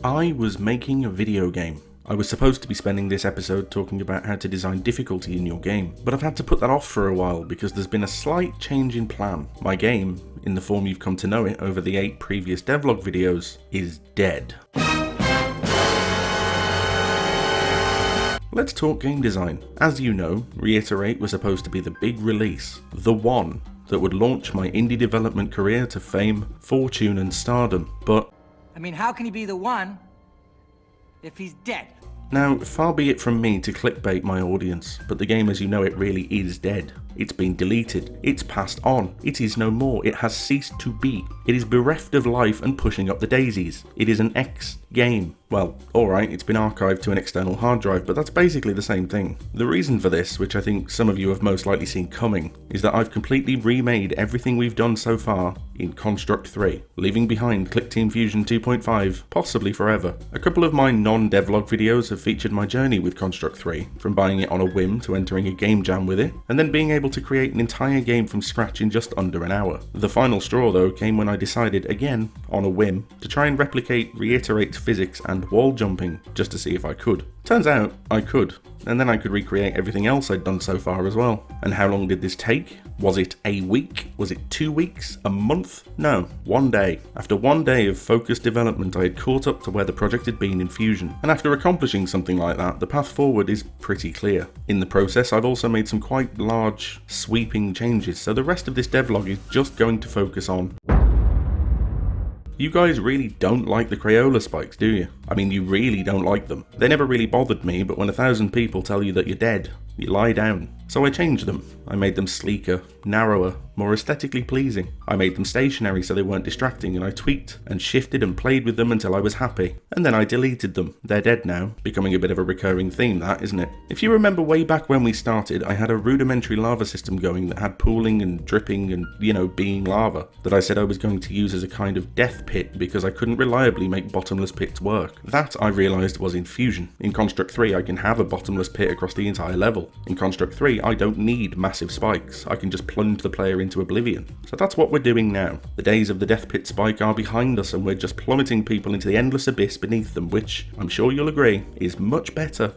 I was making a video game. I was supposed to be spending this episode talking about how to design difficulty in your game, but I've had to put that off for a while because there's been a slight change in plan. My game, in the form you've come to know it over the 8 previous devlog videos, is dead. Let's talk game design. As you know, Reiterate was supposed to be the big release, the one that would launch my indie development career to fame, fortune and stardom, but I mean, how can he be the one if he's dead? Now, far be it from me to clickbait my audience, but the game as you know it really is dead. It's been deleted, it's passed on, it is no more, it has ceased to be. It is bereft of life and pushing up the daisies. It is an X-game. Well, alright, it's been archived to an external hard drive, but that's basically the same thing. The reason for this, which I think some of you have most likely seen coming, is that I've completely remade everything we've done so far in Construct 3, leaving behind ClickTeam Fusion 2.5, possibly forever. A couple of my non-devlog videos have featured my journey with Construct 3, from buying it on a whim to entering a game jam with it, and then being able to create an entire game from scratch in just under an hour. The final straw though came when I decided, again, on a whim, to try and replicate Reiterate's physics and wall jumping, just to see if I could. Turns out, I could. And then I could recreate everything else I'd done so far as well. And how long did this take? Was it a week? Was it 2 weeks? A month? No, 1 day. After 1 day of focused development, I had caught up to where the project had been in Fusion. And after accomplishing something like that, the path forward is pretty clear. In the process, I've also made some quite large, sweeping changes, so the rest of this devlog is just going to focus on... You guys really don't like the Crayola spikes, do you? I mean, you really don't like them. They never really bothered me, but when 1,000 people tell you that you're dead, you lie down. So I changed them. I made them sleeker, narrower, more aesthetically pleasing. I made them stationary so they weren't distracting, and I tweaked and shifted and played with them until I was happy. And then I deleted them. They're dead now. Becoming a bit of a recurring theme, that, isn't it? If you remember way back when we started, I had a rudimentary lava system going that had pooling and dripping and, being lava, that I said I was going to use as a kind of death pit because I couldn't reliably make bottomless pits work. That, I realised, was in Fusion. In Construct 3, I can have a bottomless pit across the entire level. In Construct 3, I don't need massive spikes. I can just plunge the player into oblivion. So that's what we're doing now. The days of the death pit spike are behind us and we're just plummeting people into the endless abyss beneath them, which, I'm sure you'll agree, is much better.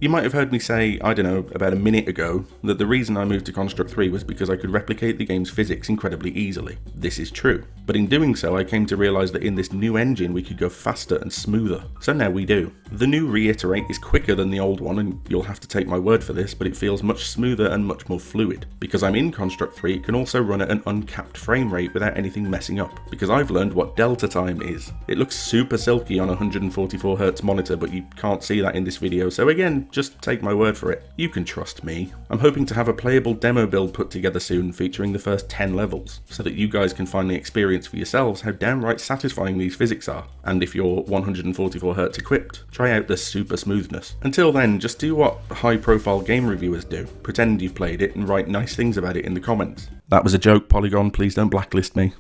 You might have heard me say, I don't know, about a minute ago, that the reason I moved to Construct 3 was because I could replicate the game's physics incredibly easily. This is true. But in doing so, I came to realise that in this new engine we could go faster and smoother. So now we do. The new Reiterate is quicker than the old one, and you'll have to take my word for this, but it feels much smoother and much more fluid. Because I'm in Construct 3, it can also run at an uncapped frame rate without anything messing up, because I've learned what delta time is. It looks super silky on a 144Hz monitor, but you can't see that in this video, so again, just take my word for it. You can trust me. I'm hoping to have a playable demo build put together soon featuring the first 10 levels, so that you guys can finally experience for yourselves how downright satisfying these physics are. And if you're 144Hz equipped, try out the super smoothness. Until then, just do what high profile game reviewers do. Pretend you've played it and write nice things about it in the comments. That was a joke, Polygon, please don't blacklist me.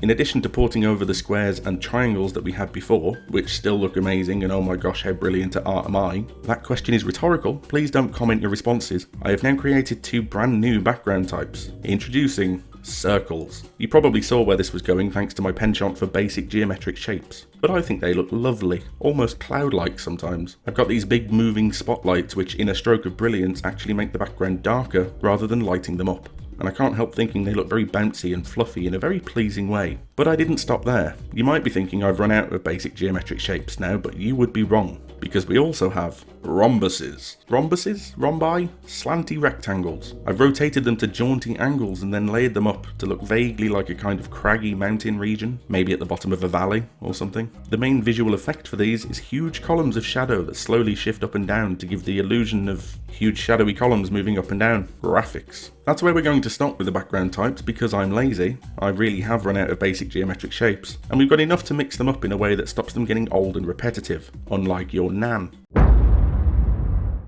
In addition to porting over the squares and triangles that we had before, which still look amazing and oh my gosh how brilliant at art am I, that question is rhetorical, please don't comment your responses. I have now created 2 brand new background types. Introducing circles. You probably saw where this was going thanks to my penchant for basic geometric shapes, but I think they look lovely, almost cloud-like sometimes. I've got these big moving spotlights which in a stroke of brilliance actually make the background darker rather than lighting them up. And I can't help thinking they look very bouncy and fluffy in a very pleasing way. But I didn't stop there. You might be thinking I've run out of basic geometric shapes now, but you would be wrong, because we also have rhombuses. Rhombuses? Rhombi? Slanty rectangles. I've rotated them to jaunty angles and then layered them up to look vaguely like a kind of craggy mountain region, maybe at the bottom of a valley or something. The main visual effect for these is huge columns of shadow that slowly shift up and down to give the illusion of huge shadowy columns moving up and down. Graphics. That's where we're going to stop with the background types because I'm lazy. I really have run out of basic geometric shapes, and we've got enough to mix them up in a way that stops them getting old and repetitive, unlike your nan.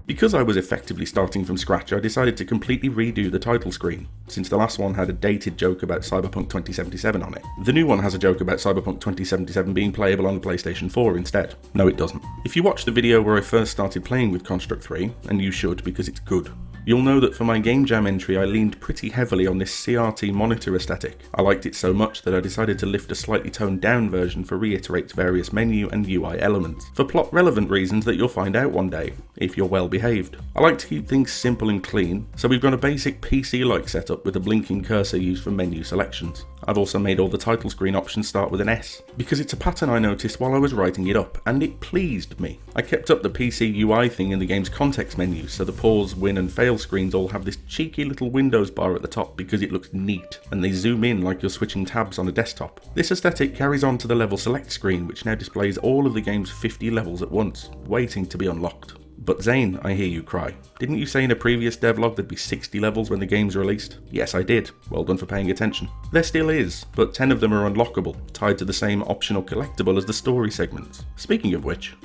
Because I was effectively starting from scratch, I decided to completely redo the title screen, since the last one had a dated joke about Cyberpunk 2077 on it. The new one has a joke about Cyberpunk 2077 being playable on the PlayStation 4 instead. No, it doesn't. If you watch the video where I first started playing with Construct 3, and you should because it's good, You'll know that for my Game Jam entry I leaned pretty heavily on this CRT monitor aesthetic. I liked it so much that I decided to lift a slightly toned down version for Reiterate's various menu and UI elements, for plot relevant reasons that you'll find out one day, if you're well behaved. I like to keep things simple and clean, so we've got a basic PC-like setup with a blinking cursor used for menu selections. I've also made all the title screen options start with an S, because it's a pattern I noticed while I was writing it up, and it pleased me. I kept up the PC UI thing in the game's context menu, so the pause, win and fail screens all have this cheeky little Windows bar at the top because it looks neat, and they zoom in like you're switching tabs on a desktop. This aesthetic carries on to the level select screen, which now displays all of the game's 50 levels at once, waiting to be unlocked. But Zane, I hear you cry. Didn't you say in a previous devlog there'd be 60 levels when the game's released? Yes, I did. Well done for paying attention. There still is, but 10 of them are unlockable, tied to the same optional collectible as the story segments. Speaking of which...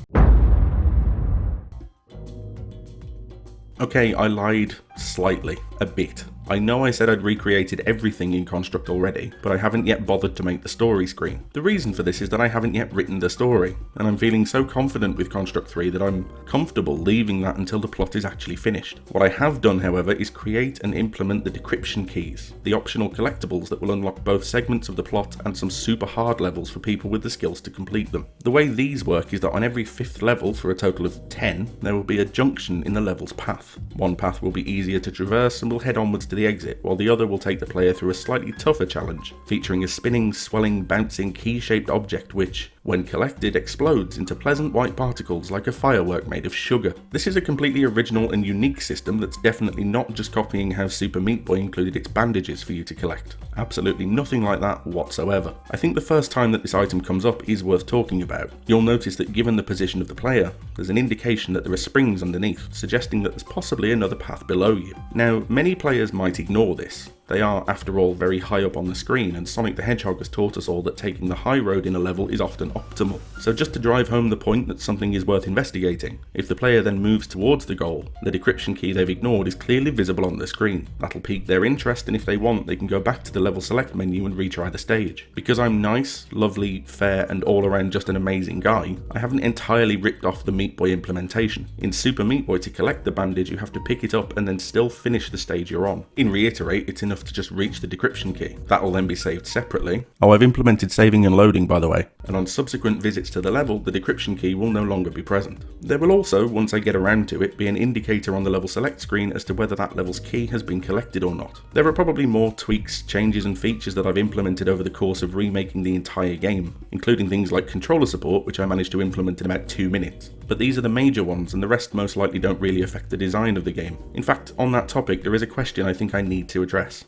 Okay, I lied slightly, a bit. I know I said I'd recreated everything in Construct already, but I haven't yet bothered to make the story screen. The reason for this is that I haven't yet written the story, and I'm feeling so confident with Construct 3 that I'm comfortable leaving that until the plot is actually finished. What I have done, however, is create and implement the decryption keys, the optional collectibles that will unlock both segments of the plot and some super hard levels for people with the skills to complete them. The way these work is that on every 5th level, for a total of 10, there will be a junction in the level's path. One path will be easier to traverse and will head onwards to the exit, while the other will take the player through a slightly tougher challenge, featuring a spinning, swelling, bouncing, key-shaped object which, when collected, explodes into pleasant white particles like a firework made of sugar. This is a completely original and unique system that's definitely not just copying how Super Meat Boy included its bandages for you to collect. Absolutely nothing like that whatsoever. I think the first time that this item comes up is worth talking about. You'll notice that given the position of the player, there's an indication that there are springs underneath, suggesting that there's possibly another path below you. Now, many players might ignore this. They are, after all, very high up on the screen, and Sonic the Hedgehog has taught us all that taking the high road in a level is often optimal. So just to drive home the point that something is worth investigating, if the player then moves towards the goal, the decryption key they've ignored is clearly visible on the screen. That'll pique their interest, and if they want, they can go back to the level select menu and retry the stage. Because I'm nice, lovely, fair, and all around just an amazing guy, I haven't entirely ripped off the Meat Boy implementation. In Super Meat Boy, to collect the bandage, you have to pick it up and then still finish the stage you're on. In Reiterate, it's enough to just reach the decryption key. That will then be saved separately. Oh, I've implemented saving and loading, by the way. And on subsequent visits to the level, the decryption key will no longer be present. There will also, once I get around to it, be an indicator on the level select screen as to whether that level's key has been collected or not. There are probably more tweaks, changes and features that I've implemented over the course of remaking the entire game, including things like controller support, which I managed to implement in about 2 minutes. But these are the major ones, and the rest most likely don't really affect the design of the game. In fact, on that topic, there is a question I think I need to address.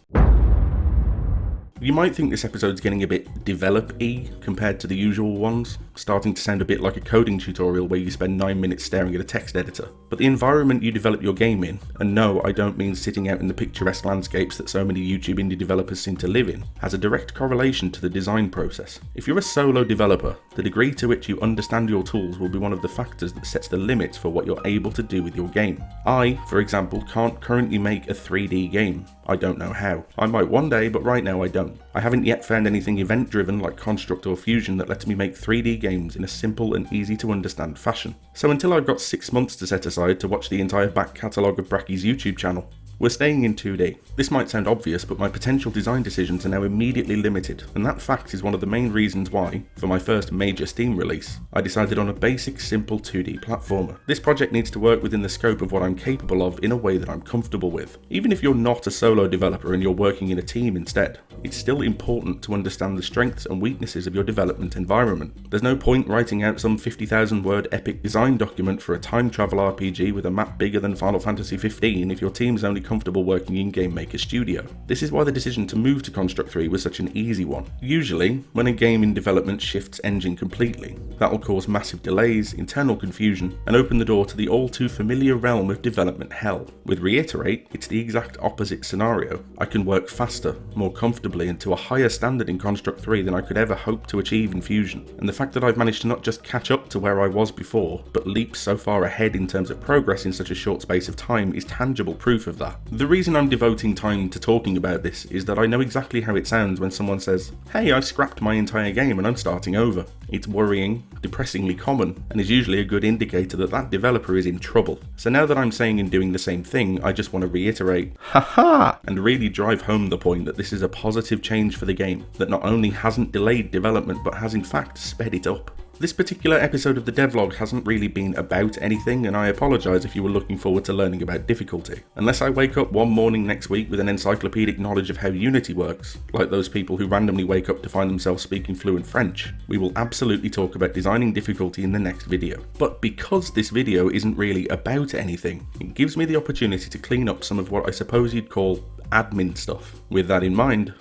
You might think this episode's getting a bit develop-y compared to the usual ones, starting to sound a bit like a coding tutorial where you spend 9 minutes staring at a text editor. But the environment you develop your game in, and no, I don't mean sitting out in the picturesque landscapes that so many YouTube indie developers seem to live in, has a direct correlation to the design process. If you're a solo developer, the degree to which you understand your tools will be one of the factors that sets the limits for what you're able to do with your game. I, for example, can't currently make a 3D game. I don't know how. I might one day, but right now I don't. I haven't yet found anything event-driven like Construct or Fusion that lets me make 3D games in a simple and easy to understand fashion. So until I've got 6 months to set aside to watch the entire back catalogue of Bracky's YouTube channel, we're staying in 2D. This might sound obvious, but my potential design decisions are now immediately limited, and that fact is one of the main reasons why, for my first major Steam release, I decided on a basic, simple 2D platformer. This project needs to work within the scope of what I'm capable of in a way that I'm comfortable with. Even if you're not a solo developer and you're working in a team instead, it's still important to understand the strengths and weaknesses of your development environment. There's no point writing out some 50,000 word epic design document for a time travel RPG with a map bigger than Final Fantasy 15 if your team's only comfortable working in Game Maker Studio. This is why the decision to move to Construct 3 was such an easy one. Usually, when a game in development shifts engine completely, that will cause massive delays, internal confusion, and open the door to the all too familiar realm of development hell. With Reiterate, it's the exact opposite scenario. I can work faster, more comfortably, and to a higher standard in Construct 3 than I could ever hope to achieve in Fusion. And the fact that I've managed to not just catch up to where I was before, but leap so far ahead in terms of progress in such a short space of time is tangible proof of that. The reason I'm devoting time to talking about this is that I know exactly how it sounds when someone says, "Hey, I've scrapped my entire game and I'm starting over." It's worrying, depressingly common, and is usually a good indicator that that developer is in trouble. So now that I'm saying and doing the same thing, I just want to reiterate, haha, and really drive home the point that this is a positive change for the game, that not only hasn't delayed development but has in fact sped it up. This particular episode of the Devlog hasn't really been about anything, and I apologise if you were looking forward to learning about difficulty. Unless I wake up one morning next week with an encyclopedic knowledge of how Unity works, like those people who randomly wake up to find themselves speaking fluent French, we will absolutely talk about designing difficulty in the next video. But because this video isn't really about anything, it gives me the opportunity to clean up some of what I suppose you'd call admin stuff. With that in mind,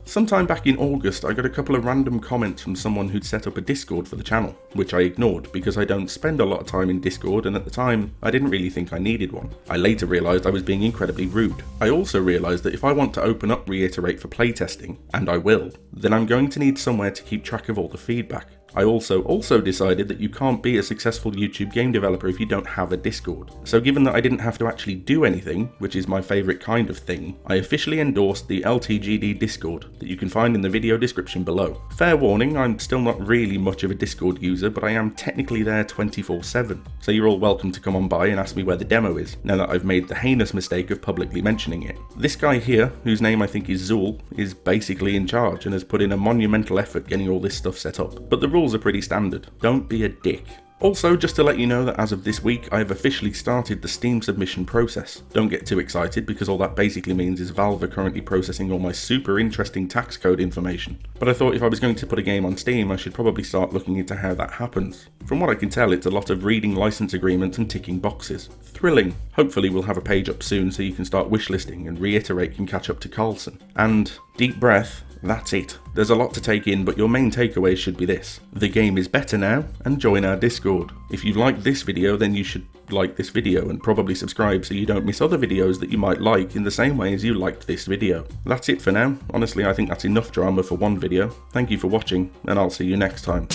sometime back in August, I got a couple of random comments from someone who'd set up a Discord for the channel, which I ignored because I don't spend a lot of time in Discord, and at the time, I didn't really think I needed one. I later realised I was being incredibly rude. I also realised that if I want to open up Reiterate for playtesting, and I will, then I'm going to need somewhere to keep track of all the feedback. I also decided that you can't be a successful YouTube game developer if you don't have a Discord. So given that I didn't have to actually do anything, which is my favourite kind of thing, I officially endorsed the LTGD Discord that you can find in the video description below. Fair warning, I'm still not really much of a Discord user, but I am technically there 24/7. So you're all welcome to come on by and ask me where the demo is, now that I've made the heinous mistake of publicly mentioning it. This guy here, whose name I think is Zool, is basically in charge and has put in a monumental effort getting all this stuff set up. But the rules are pretty standard. Don't be a dick. Also, just to let you know that as of this week, I have officially started the Steam submission process. Don't get too excited, because all that basically means is Valve are currently processing all my super interesting tax code information. But I thought if I was going to put a game on Steam, I should probably start looking into how that happens. From what I can tell, it's a lot of reading license agreements and ticking boxes. Thrilling. Hopefully we'll have a page up soon so you can start wishlisting and Reiterate can catch up to Carlson. And, deep breath, that's it. There's a lot to take in, but your main takeaways should be this. The game is better now, and join our Discord. If you liked this video, then you should like this video and probably subscribe so you don't miss other videos that you might like in the same way as you liked this video. That's it for now. Honestly, I think that's enough drama for one video. Thank you for watching, and I'll see you next time.